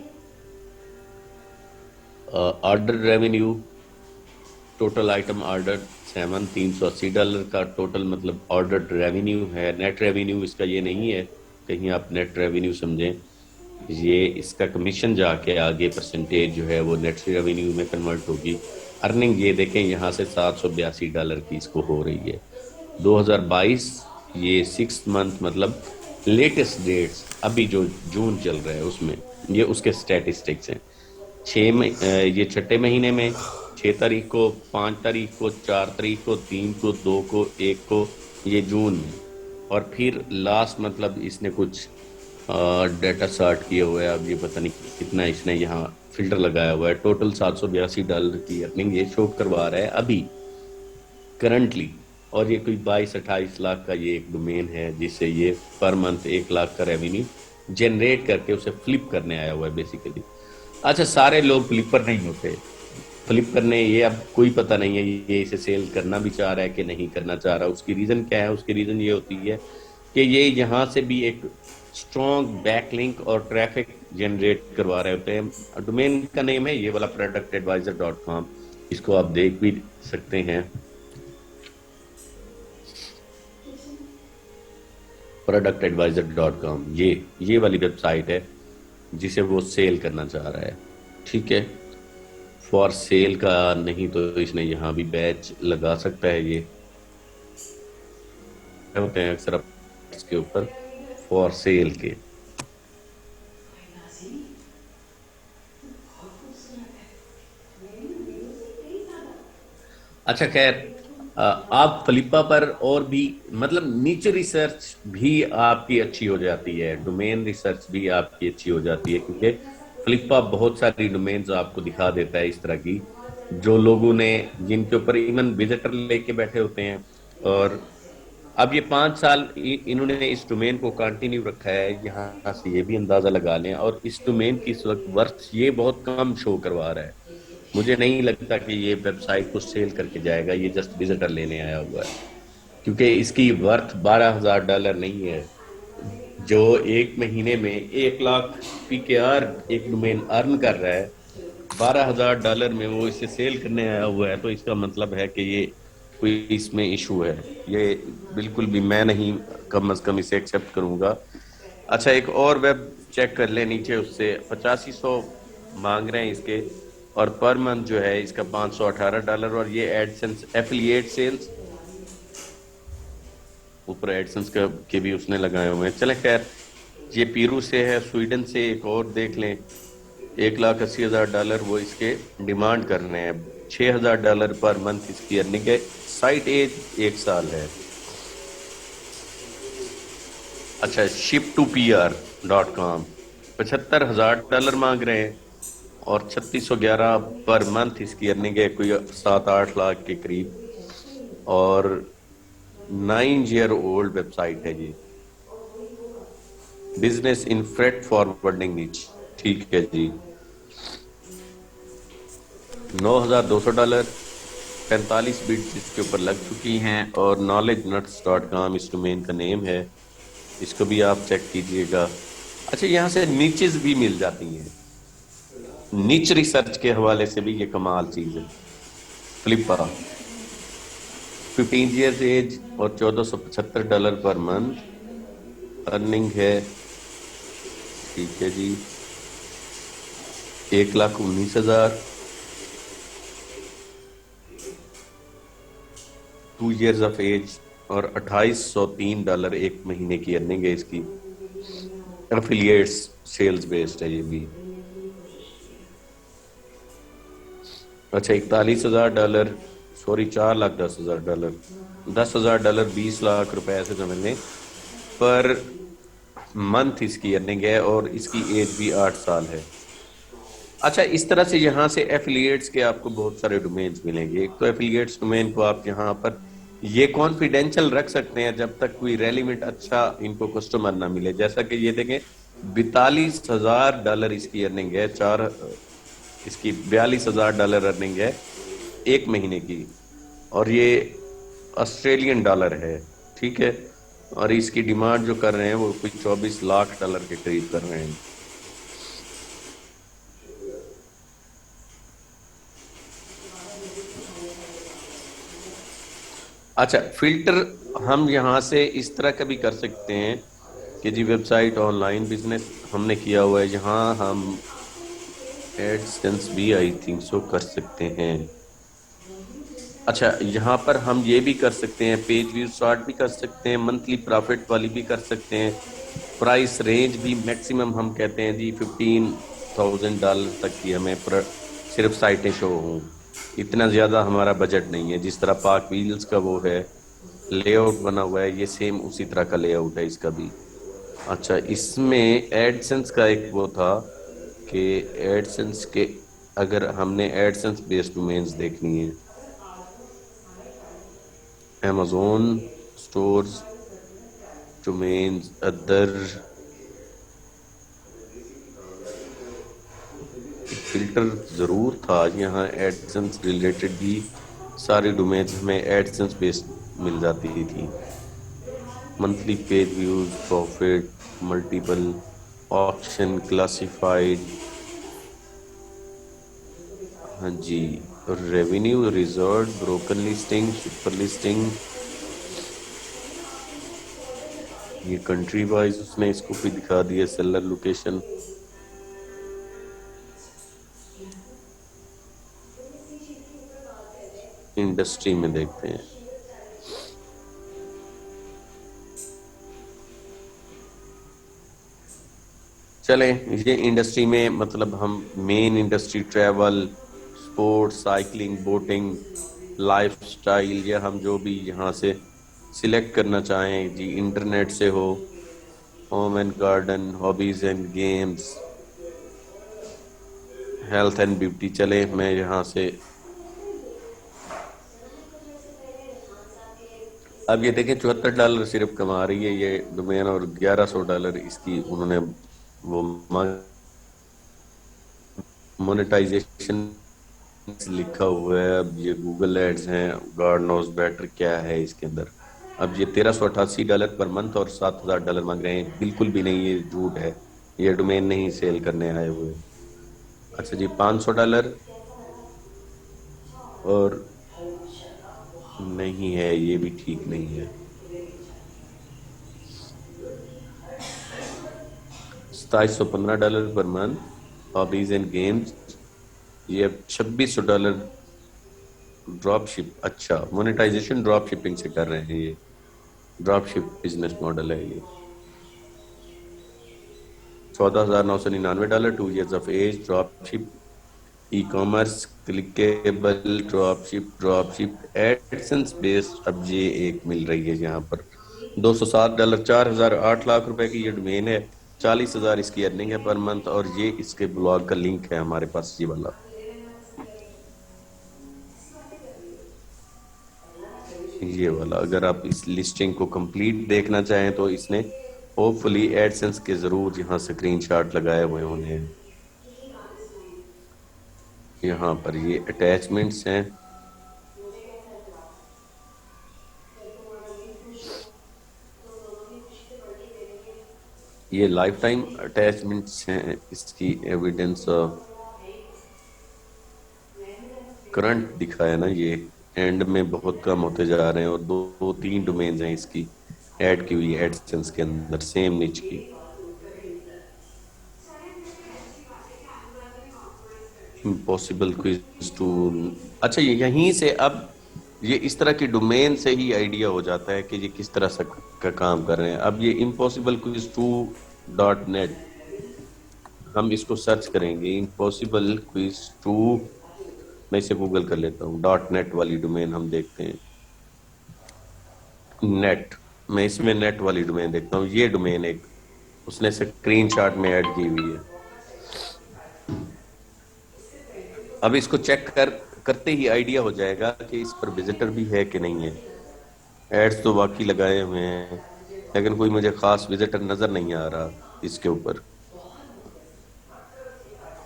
order revenue, total item order 7 $380 का टोटल, मतलब ऑर्डर रेवेन्यू है। नेट रेवेन्यू इसका ये नहीं है, कहीं आप नेट रेवेन्यू समझें, ये इसका कमीशन जाके आगे परसेंटेज जो है वो नेट रेवेन्यू में कन्वर्ट होगी। अर्निंग ये देखें यहाँ से $782 की इसको हो रही है। 2022 ये 6 मंथ, मतलब लेटेस्ट डेट्स अभी जो जून चल रहा है उसमें ये उसके स्टैटिस्टिक्स हैं। ये छठे महीने में 6 तारीख को, 5 तारीख को, 4 तारीख को, 3 को, 2 को, 1 को, ये जून में, और फिर लास्ट मतलब इसने कुछ डाटा सर्ट किया हुआ है। अब ये पता नहीं कितना इसने यहाँ फिल्टर लगाया हुआ है। टोटल $782 की अर्निंग ये शो करवा रहा है अभी करंटली। और ये कोई 22-28 लाख का ये एक डोमेन है, जिससे ये पर मंथ 1 लाख का रेवेन्यू जनरेट करके उसे फ्लिप करने आया हुआ है बेसिकली। अच्छा, सारे लोग फ्लिपर नहीं होते, फ्लिप करने ये अब कोई पता नहीं है ये इसे सेल करना भी चाह रहा है कि नहीं करना चाह रहा। उसकी रीज़न क्या है? उसकी रीज़न ये होती है कि ये यहाँ से भी एक स्ट्रॉन्ग बैकलिंक और ट्रैफिक जनरेट करवा रहे होते हैं। डोमेन का नेम है ये वाला productadvisor.com, इसको आप देख भी सकते हैं। productadvisor.com ये वाली वेबसाइट है जिसे वो सेल करना चाह रहा है, ठीक है। फॉर सेल का नहीं तो इसने यहाँ भी बैच लगा सकता है। ये होते हैं अक्सर इसके ऊपर फॉर सेल के। अच्छा खैर, आप फ्लिपा पर और भी मतलब नीचे रिसर्च भी आपकी अच्छी हो जाती है, डोमेन रिसर्च भी आपकी अच्छी हो जाती है, क्योंकि फ्लिपा बहुत सारी डोमेन्स आपको दिखा देता है इस तरह की, जो लोगों ने जिनके ऊपर इवन विजिटर लेके बैठे होते हैं। और अब ये 5 साल इन्होंने इस डोमेन को कंटिन्यू रखा है, यहाँ से ये भी अंदाजा लगा लें। और इस डोमेन की इस वक्त वर्थ ये बहुत कम शो करवा रहा है। मुझे नहीं लगता कि ये वेबसाइट को सेल करके जाएगा, ये जस्ट विजिटर लेने आया हुआ है, क्योंकि इसकी वर्थ $12,000 नहीं है। जो एक महीने में 1 लाख PKR एक डोमेन अर्न कर रहा है, $12,000 में वो इसे सेल करने आया हुआ है, तो इसका मतलब है कि ये कोई इसमें इशू है। ये बिल्कुल भी मैं नहीं कम अज कम इसे एक्सेप्ट करूंगा। अच्छा, एक और वेब चेक कर ले नीचे, उससे 8500 मांग रहे हैं इसके, और पर मंथ जो है इसका $518। और ये एडसेंस एफिलिएट सेल्स, ऊपर एडसेंस के भी उसने लगाए हुए हैं। चले खैर, ये पीरू से है, स्वीडन से। एक और देख लें, $1,80,000 वो इसके डिमांड कर रहे हैं। $6,000 पर मंथ इसकी अर्निंग है। साइट एज 1 साल है। अच्छा, ship2pr.com $75,000 मांग रहे हैं, और 3611 पर मंथ इसकी अर्निंग है, कोई 7-8 लाख के करीब। और 9 ईयर ओल्ड वेबसाइट है ये, बिजनेस इन फ्रेट फॉरवर्डिंग नीच। ठीक है जी। $9,200, 45 बिट्स इसके ऊपर लग चुकी हैं, और knowledgenutz.com इस डोमेन का नेम है। इसको भी आप चेक कीजिएगा। अच्छा, यहाँ से नीचेस भी मिल जाती हैं, नीच रिसर्च के हवाले से भी ये कमाल चीज है। फ्लिपा 15 ईयर्स एज और $1,475 पर मंथ अर्निंग है। ठीक है जी। 1,19,000, 2 ईयर्स ऑफ एज और $2,803 एक महीने की अर्निंग है इसकी। एफिलिएट्स सेल्स बेस्ड है ये भी। अच्छा, $41,000, सॉरी $4,10,000, $10,000 ₹20 लाख ऐसे समझ लें पर मंथ इसकी अर्निंग है, और इसकी एज भी 8 साल है। अच्छा, इस तरह से यहाँ से एफिलिएट्स के आपको बहुत सारे डोमेन्स मिलेंगे। एक तो एफिलिएट्स डोमेन को आप यहाँ पर ये कॉन्फिडेंशियल रख सकते हैं जब तक कोई रेलिवेंट अच्छा इनको कस्टमर ना मिले। जैसा कि ये देखें, $42,000 इसकी अर्निंग है, इसकी $42,000 अर्निंग है एक महीने की, और ये ऑस्ट्रेलियन डॉलर है। ठीक है, और इसकी डिमांड जो कर रहे हैं वो कुछ $24 लाख के करीब कर रहे हैं। अच्छा, फिल्टर हम यहाँ से इस तरह का भी कर सकते हैं कि जी वेबसाइट ऑनलाइन बिजनेस हमने किया हुआ है, यहाँ हम एडसेंस भी आई थिंक सो कर सकते हैं। अच्छा, यहाँ पर हम ये भी कर सकते हैं, पेज व्यू स्टार्ट भी कर सकते हैं, मंथली प्रॉफिट वाली भी कर सकते हैं, प्राइस रेंज भी मैक्सिमम हम कहते हैं जी $15,000 तक की हमें सिर्फ साइटें शो हों। इतना ज़्यादा हमारा बजट नहीं है। जिस तरह पाक व्हील्स का वो है लेआउट बना हुआ है, ये सेम उसी तरह का लेआउट है इसका भी। अच्छा, इसमें एडसेंस का एक वो था कि एडसेंस के अगर हमने एडसेंस बेस्ड डोमेन्स देखनी है, Amazon stores domains other, filter जरूर था यहाँ एडसेंस रिलेटेड भी सारी डोमेन्स हमें एडसेंस बेस्ड मिल जाती थी। Monthly page views, profit, multiple option, classified, हाँ जी, revenue, reserve, broken listing, super listing, ये कंट्री वाइज उसने इसको भी दिखा दिया, सेलर लोकेशन। इंडस्ट्री में देखते हैं। चलें, ये इंडस्ट्री में मतलब हम main industry travel, sports, cycling, boating, lifestyle, या हम जो भी यहाँ से सिलेक्ट करना चाहें जी, इंटरनेट से हो, home and garden, hobbies and games, health and beauty. चले, मैं यहाँ से अब ये देखें $74 सिर्फ कमा रही है ये डोमेन, और $1,100 इसकी उन्होंने वो मोनेटाइजेशन लिखा हुआ है। अब ये गूगल एड्स हैं, गॉड नोज बेटर क्या है इसके अंदर। अब ये $1,388 पर मंथ और $7,000 मांग रहे हैं। बिल्कुल भी नहीं, ये झूठ है, ये डोमेन नहीं सेल करने आए हुए। अच्छा जी, $500 और नहीं है, ये भी ठीक नहीं है। $2,715 per month, hobbies and games, ये $2,600 ड्रॉप शिप। अच्छा, मोनेटाइजेशन ड्रॉप शिपिंग से कर रहे हैं, ये ड्रॉप शिप बिजनेस मॉडल है ये। $14,999, 2 years of age, drop ship, e commerce, clickable, drop ship, AdSense based. अब ये एक मिल रही है यहाँ पर $207, 4,008 लाख रुपए की ये डोमेन है, 40,000 इसकी अर्निंग है पर मंथ, और ये इसके ब्लॉग का लिंक है हमारे पास, ये वाला। ये वाला, अगर आप इस लिस्टिंग को कंप्लीट देखना चाहें तो इसने होपफुली एडसेंस के जरूर यहाँ स्क्रीनशॉट लगाए हुए होने हैं। यहाँ पर ये अटैचमेंट्स हैं, ये लाइफ टाइम अटैचमेंट्स हैं, इसकी एविडेंस करंट दिखाया ना, ये एंड में बहुत कम होते जा रहे हैं, और दो तीन डोमेन्स हैं इसकी ऐड की हुई एडसेंस के अंदर सेम निच की। इम्पॉसिबल क्विज टूल, अच्छा ये यहीं से अब ये इस तरह की डोमेन से ही आइडिया हो जाता है कि ये किस तरह से का काम कर रहे हैं। अब ये impossible quiz to dot net, हम इसको सर्च करेंगे इम्पॉसिबल क्विज टू, मैं इसे गूगल कर लेता हूँ, डॉट नेट वाली डोमेन हम देखते हैं। नेट, मैं इसमें नेट वाली डोमेन देखता हूँ, ये डोमेन एक उसने स्क्रीनशॉट में ऐड की हुई है। अब इसको चेक करते ही आइडिया हो जाएगा कि इस पर विजिटर भी है कि नहीं है। एड्स तो बाकी लगाए हुए हैं, लेकिन कोई मुझे खास विजिटर नजर नहीं आ रहा इसके ऊपर।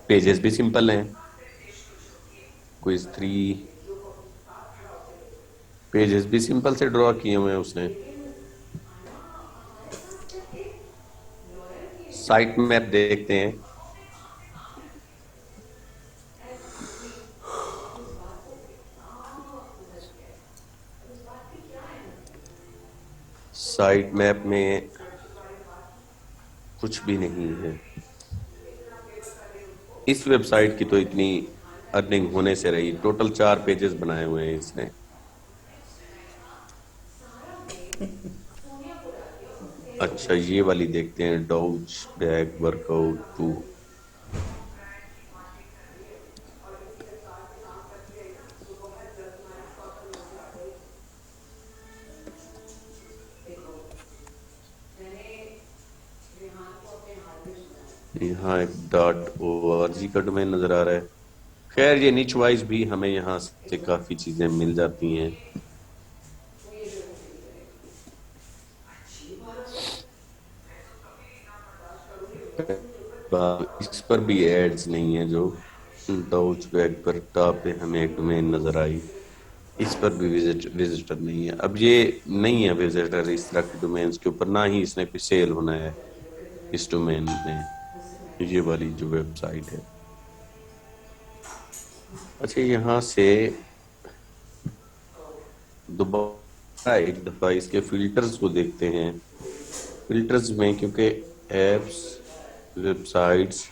पेजेस भी सिंपल हैं, क्विज 3 पेजेस भी सिंपल से ड्रॉ किए हुए हैं उसने। साइट मैप देखते हैं, साइट मैप में कुछ भी नहीं है। इस वेबसाइट की तो इतनी अर्निंग होने से रही, टोटल 4 पेजेस बनाए हुए हैं इसने। अच्छा ये वाली देखते हैं, डाउच बैग वर्कआउट 2। यहाँ एक .org का डोमेन नजर आ रहा है। खैर ये निच वाइज भी हमें यहाँ से काफी चीजें मिल जाती हैं। इस पर भी एड्स नहीं है, जो डाउच बैग पर टॉप पे हमें एक डोमेन नजर आई, इस पर भी विजिटर नहीं है। अब ये नहीं है विजिटर इस तरह के डोमेन्स के ऊपर, ना ही इसने कोई सेल होना है इस डोमेन में, ये वाली जो वेबसाइट है। अच्छा यहाँ से दोबारा एक दफा इसके फिल्टर्स को देखते हैं। फिल्टर्स में क्योंकि एप्स, वेबसाइट्स,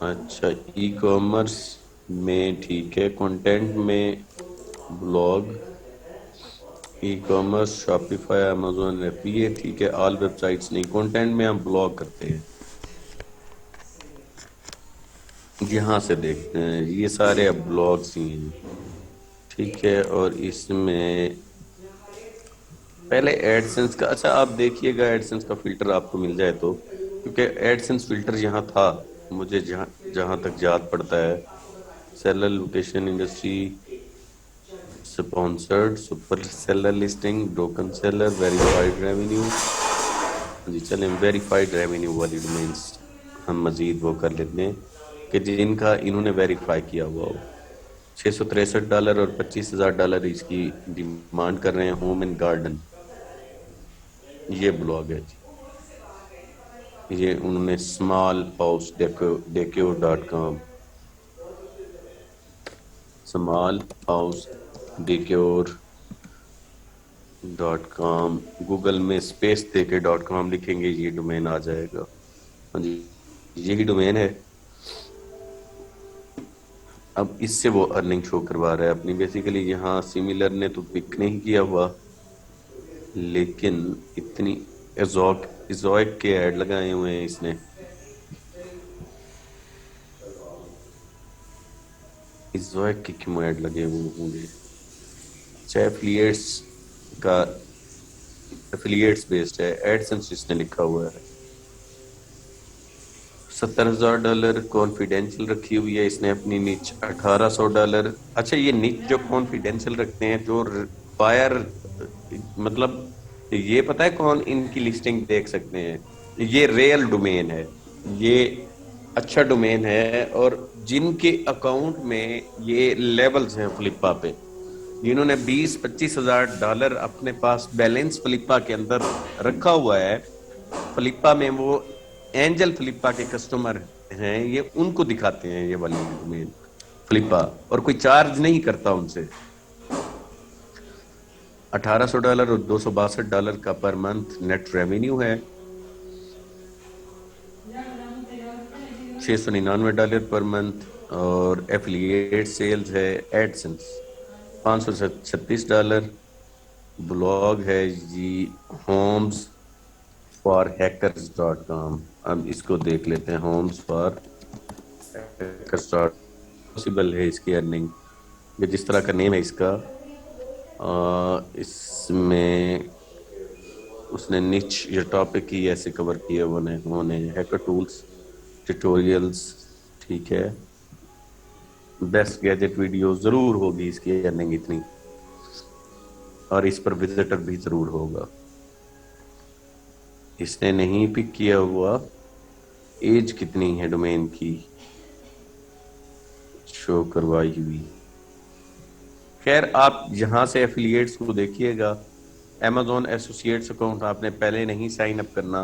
अच्छा ई कॉमर्स में ठीक है, कंटेंट में blog, e commerce, Shopify, Amazon, ये ठीक है, ऑल वेबसाइट्स नहीं, कंटेंट में हम ब्लॉग करते हैं। यहाँ से देखते हैं, ये सारे अब ब्लॉग्स ही हैं, ठीक है। और इसमें पहले एडसेंस का, अच्छा आप देखिएगा एडसेंस का फिल्टर आपको मिल जाए तो, क्योंकि एडसेंस फिल्टर यहाँ था मुझे जहाँ जहाँ तक याद पड़ता है, seller, location, industry, sponsored, super seller listing, broken seller, verified revenue. जी चलें, वेरीफाइड रेवेन्यू वाली डोमेन्स हम मजीद वो कर लेते हैं कि जिनका इन्होंने वेरीफाई किया हुआ हो। $663 और $25,000 इसकी डिमांड कर रहे हैं। होम एंड गार्डन, ये ब्लॉग है जी, ये उन्होंने small house decor dot com, small house decor dot com, Google में स्पेस देके .com लिखेंगे, ये डोमेन आ जाएगा। हाँ जी यही डोमेन है। अब इससे वो अर्निंग शो करवा रहा है अपनी। बेसिकली यहाँ सिमिलर ने तो पिक नहीं किया हुआ, लेकिन इतनी इजोइक के ऐड लगाए हुए हैं इसने। इजोइक के क्यों ऐड लगे हुए होंगे? चाहे एफिलिएट्स बेस्ड है, एडसेंस इसने लिखा हुआ है। $70,000 कॉन्फिडेंशियल रखी हुई है इसने अपनी निच। $1,800। अच्छा ये निच जो कॉन्फिडेंशियल रखते हैं, जो फायर, मतलब ये पता है कौन इनकी लिस्टिंग देख सकते हैं? ये रियल डोमेन है, ये अच्छा डोमेन है। और जिनके अकाउंट में ये लेवल्स हैं फ्लिपा पे, जिन्होंने 20-25 हजार डॉलर अपने पास बैलेंस फ्लिपा के अंदर रखा हुआ है, फ्लिपा में वो एंजल फ्लिपा के कस्टमर हैं, ये उनको दिखाते हैं ये वाली डोमेन फ्लिपा, और कोई चार्ज नहीं करता उनसे। $1800 और $262 का पर मंथ नेट रेवेन्यू है। $699 पर मंथ। और एफिलिएट सेल्स है एडसेंस $536। ब्लॉग है जी होम्स फॉर हैकर्स.com। अब इसको देख लेते हैं, Holmes for hackers dot possible है इसकी अर्निंग। ये जिस तरह का नेम है इसका, इसमें उसने निच या टॉपिक ही ऐसे कवर किए उन्होंने हैकर टूल्स, ट्यूटोरियल्स, ठीक है। बेस्ट गैजेट वीडियो जरूर होगी इसकी अर्निंग इतनी, और इस पर विजिटर भी जरूर होगा। इसने नहीं पिक किया हुआ एज कितनी है डोमेन की, शो करवाई हुई। खैर आप यहां से एफिलिएट्स को देखिएगा। Amazon एसोसिएट्स अकाउंट आपने पहले नहीं साइन अप करना।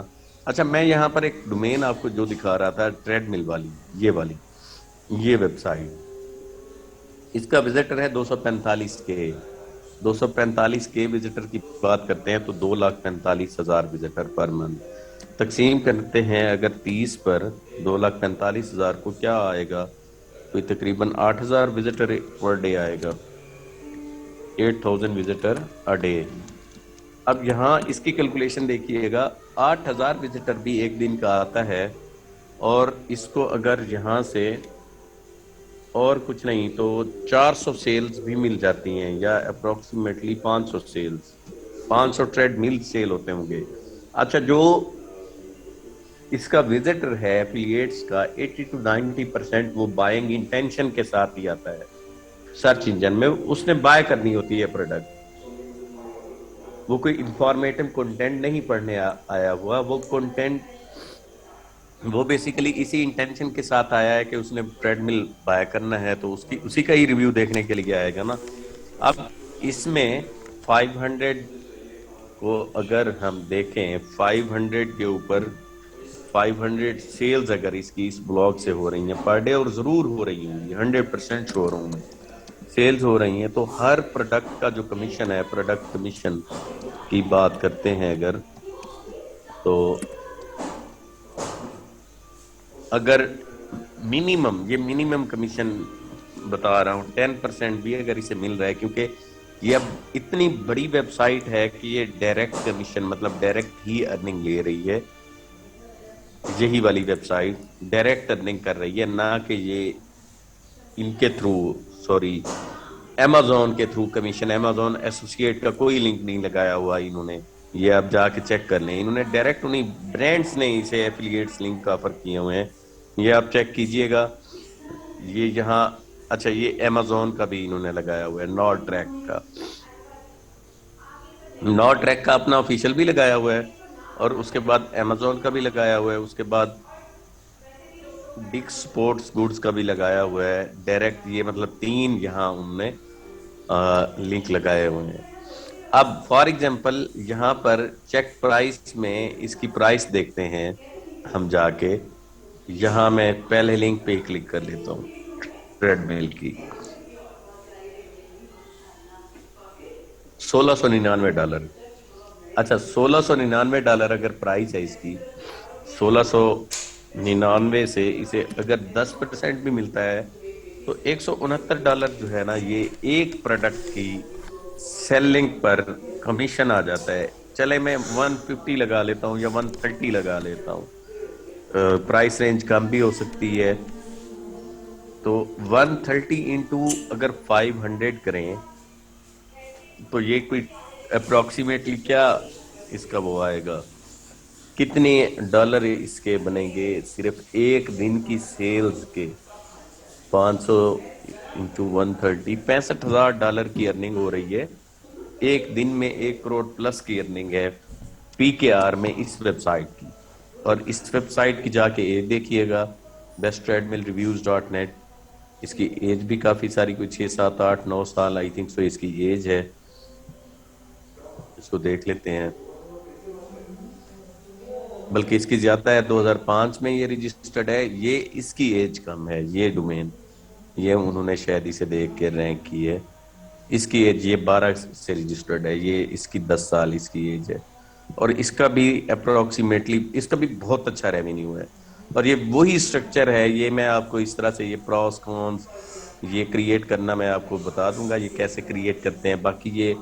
अच्छा, मैं यहाँ पर एक डोमेन आपको जो दिखा रहा था ट्रेडमिल वाली, ये वेबसाइट, इसका विजिटर है 245 के। 245 के विजिटर की बात करते हैं तो 2,45,000 विजिटर पर मंथ। तकसीम करते हैं अगर 30 पर 2,45,000 को, क्या आएगा? तो तकरीबन 8,000 विजिटर पर डे आएगा, 8,000 विजिटर अ डे। अब यहाँ इसकी कैलकुलेशन देखिएगा, 8,000 विजिटर भी एक दिन का आता है, और इसको अगर यहाँ से और कुछ नहीं तो 400 सेल्स भी मिल जाती हैं, या अप्रोक्सीमेटली 500 सेल्स, 500 ट्रेडमिल सेल होते होंगे। अच्छा, जो इसका विजिटर है एफिलिएट्स का 80 to 90% वो बाइंग इंटेंशन के साथ ही आता है। सर्च इंजन में उसने बाय करनी होती है प्रोडक्ट, वो कोई इंफॉर्मेटिव कंटेंट नहीं पढ़ने आया हुआ। वो कंटेंट वो बेसिकली इसी इंटेंशन के साथ आया है कि उसने ट्रेडमिल बाय करना है, तो उसकी उसी का ही रिव्यू देखने के लिए आएगा ना। अब इसमें 500 को अगर हम देखें, 500 के ऊपर 500 सेल्स अगर इसकी इस ब्लॉग से हो रही हैं पर डे, और जरूर हो रही होंगी, 100% श्योर हूं मैं, सेल्स हो रही हैं, तो हर प्रोडक्ट का जो कमीशन है, प्रोडक्ट कमीशन की बात करते हैं अगर, तो अगर ये मिनिमम कमीशन बता रहा हूँ, 10% भी अगर इसे मिल रहा है, क्योंकि ये अब इतनी बड़ी वेबसाइट है कि ये डायरेक्ट कमीशन, मतलब डायरेक्ट ही अर्निंग ले रही है। यही वाली वेबसाइट डायरेक्ट अर्निंग कर रही है, ना कि ये इनके थ्रू, सॉरी Amazon के थ्रू कमीशन। Amazon एसोसिएट का कोई लिंक नहीं लगाया हुआ इन्होंने, ये आप जाके चेक कर लें। इन्होंने डायरेक्ट उन्हीं ब्रांड्स ने इसे एफिलिएट्स लिंक ऑफर किए हुए हैं, ये आप चेक कीजिएगा। ये यहाँ, अच्छा, ये Amazon का भी इन्होंने लगाया हुआ है, नॉट ट्रैक का अपना ऑफिशियल भी लगाया हुआ है, और उसके बाद Amazon का भी लगाया हुआ है, उसके बाद डिक स्पोर्ट्स गुड्स का भी लगाया हुआ है डायरेक्ट। ये मतलब 3 यहाँ उनने लिंक लगाए हुए हैं। अब फॉर एग्जांपल यहाँ पर चेक प्राइस में इसकी प्राइस देखते हैं हम जाके। यहाँ मैं पहले लिंक पे क्लिक कर लेता हूँ, ट्रेडमिल की, $1,699। अच्छा, $1,699 अगर प्राइस है इसकी, 1,699 से इसे अगर 10% भी मिलता है तो $169 जो है ना, ये एक प्रोडक्ट की सेलिंग पर कमीशन आ जाता है। चले मैं 150 लगा लेता हूँ या 130 लगा लेता हूँ, प्राइस रेंज कम भी हो सकती है। तो 130 इंटू अगर 500 करें तो ये कोई अप्रोक्सीमेटली क्या इसका वो आएगा, कितने डॉलर इसके बनेंगे सिर्फ एक दिन की सेल्स के। 500 इंटू 130, $65,000 की अर्निंग हो रही है एक दिन में 1 करोड़ प्लस की अर्निंग है PKR में इस वेबसाइट की। और इस वेबसाइट की जाके ये देखिएगा, besttreadmillreviews.net। इसकी एज भी काफी सारी, कोई 6 7 8 9 साल आई थिंक सो इसकी एज है। इसको देख लेते हैं, बल्कि इसकी ज्यादा है, 2005 में ये रजिस्टर्ड है। ये इसकी एज कम है, ये डोमेन, ये उन्होंने शायद इसे देख के रैंक की है। इसकी एज ये 12 से रजिस्टर्ड है, ये इसकी 10 साल इसकी एज है। और इसका भी अप्रोक्सीमेटली, इसका भी बहुत अच्छा रेवेन्यू है। और ये वही स्ट्रक्चर है, ये मैं आपको इस तरह से ये प्रॉस कॉन्स ये क्रिएट करना मैं आपको बता दूंगा, ये कैसे क्रिएट करते हैं। बाकी ये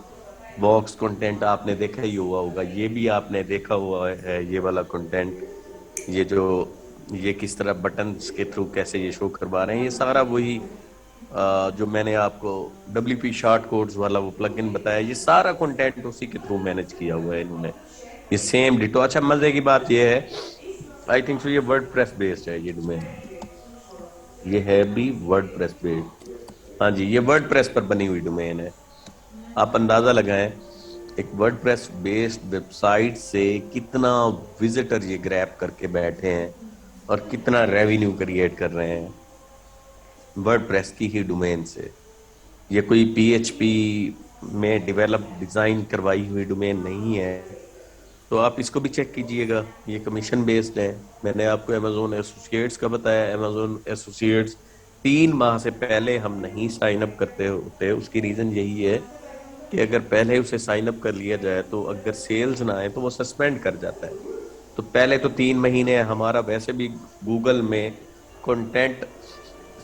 बॉक्स कंटेंट आपने देखा ही हुआ होगा, ये भी आपने देखा हुआ है, ये वाला कंटेंट, ये जो ये किस तरह बटन्स के थ्रू कैसे ये शो करवा रहे हैं, ये सारा वही जो मैंने आपको WP शॉर्ट कोड्स वाला वो प्लगइन बताया, ये सारा कंटेंट उसी के थ्रू मैनेज किया हुआ है इन्होंने, ये सेम डिटो। अच्छा, मजे की बात ये है, आई थिंक सो ये वर्डप्रेस बेस्ड है ये डोमेन, ये है भी वर्डप्रेस बेस्ड। हाँ जी, ये वर्डप्रेस पर बनी हुई डोमेन है। आप अंदाजा लगाएं एक वर्डप्रेस बेस्ड वेबसाइट से कितना विजिटर ये ग्रैब करके बैठे हैं और कितना रेवेन्यू क्रिएट कर रहे हैं वर्डप्रेस की ही डोमेन से। ये कोई PHP में डेवलप डिजाइन करवाई हुई डोमेन नहीं है। तो आप इसको भी चेक कीजिएगा, ये कमीशन बेस्ड है। मैंने आपको अमेजोन एसोसिएट्स का बताया, अमेजोन एसोसिएट्स 3 माह से पहले हम नहीं साइन अप करते होते। उसकी रीजन यही है कि अगर पहले उसे साइन अप कर लिया जाए तो अगर सेल्स ना आए तो वो सस्पेंड कर जाता है। तो पहले तो 3 महीने हमारा वैसे भी गूगल में कंटेंट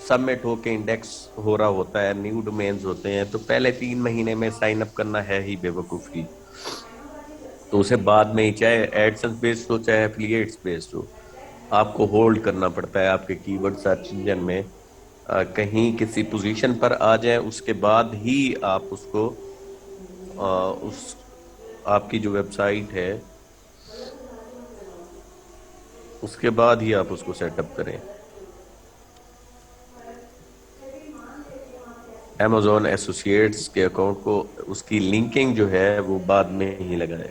सबमिट होके इंडेक्स हो रहा होता है, न्यू डोमेन्स होते हैं, तो पहले 3 महीने में साइन अप करना है ही बेवकूफ़ी। तो उसे बाद में ही, चाहे एडसेंस बेस्ड हो चाहे एफिलिएट्स बेस्ड हो, आपको होल्ड करना पड़ता है आपके कीवर्ड सर्च इंजन में। कहीं किसी पोजीशन पर आ जाए उसके बाद ही आप उसको उस आपकी जो वेबसाइट है उसके बाद ही आप उसको सेटअप करें। Amazon एसोसिएट्स के अकाउंट को, उसकी लिंकिंग जो है वो बाद में ही लगाएं।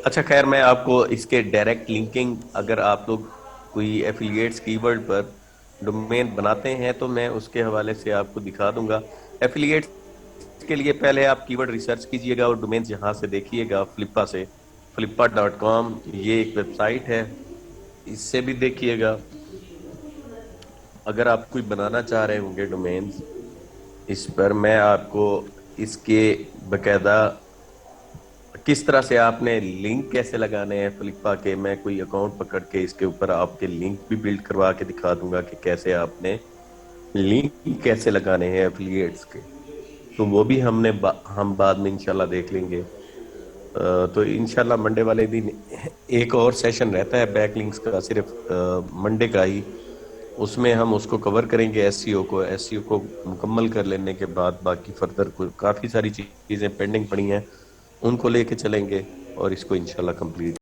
अच्छा खैर, मैं आपको इसके डायरेक्ट लिंकिंग, अगर आप लोग कोई एफिलिएट्स कीवर्ड पर डोमेन बनाते हैं तो मैं उसके हवाले से आपको दिखा दूंगा। एफिलिएट्स के लिए पहले आप कीवर्ड रिसर्च कीजिएगा और डोमेन यहाँ से देखिएगा, फ्लिपा से, flippa.com, ये एक वेबसाइट है, इससे भी देखिएगा। अगर आप कोई बनाना चाह रहे होंगे डोमेन्स इस पर, मैं आपको इसके बकायदा किस तरह से आपने लिंक कैसे लगाने हैं फ्लिपा के, मैं कोई अकाउंट पकड़ के इसके ऊपर आपके लिंक भी बिल्ड करवा के दिखा दूंगा कि कैसे आपने लिंक कैसे लगाने हैं एफिलिएट्स के। तो वो भी हम बाद में इंशाल्लाह देख लेंगे। तो इंशाल्लाह मंडे वाले दिन एक और सेशन रहता है बैकलिंक्स का, सिर्फ मंडे का ही, उसमें हम उसको कवर करेंगे। एसईओ को मुकम्मल कर लेने के बाद बाकी फर्दर काफ़ी सारी चीज़ें पेंडिंग पड़ी हैं, उनको लेके चलेंगे और इसको इंशाल्लाह कंप्लीट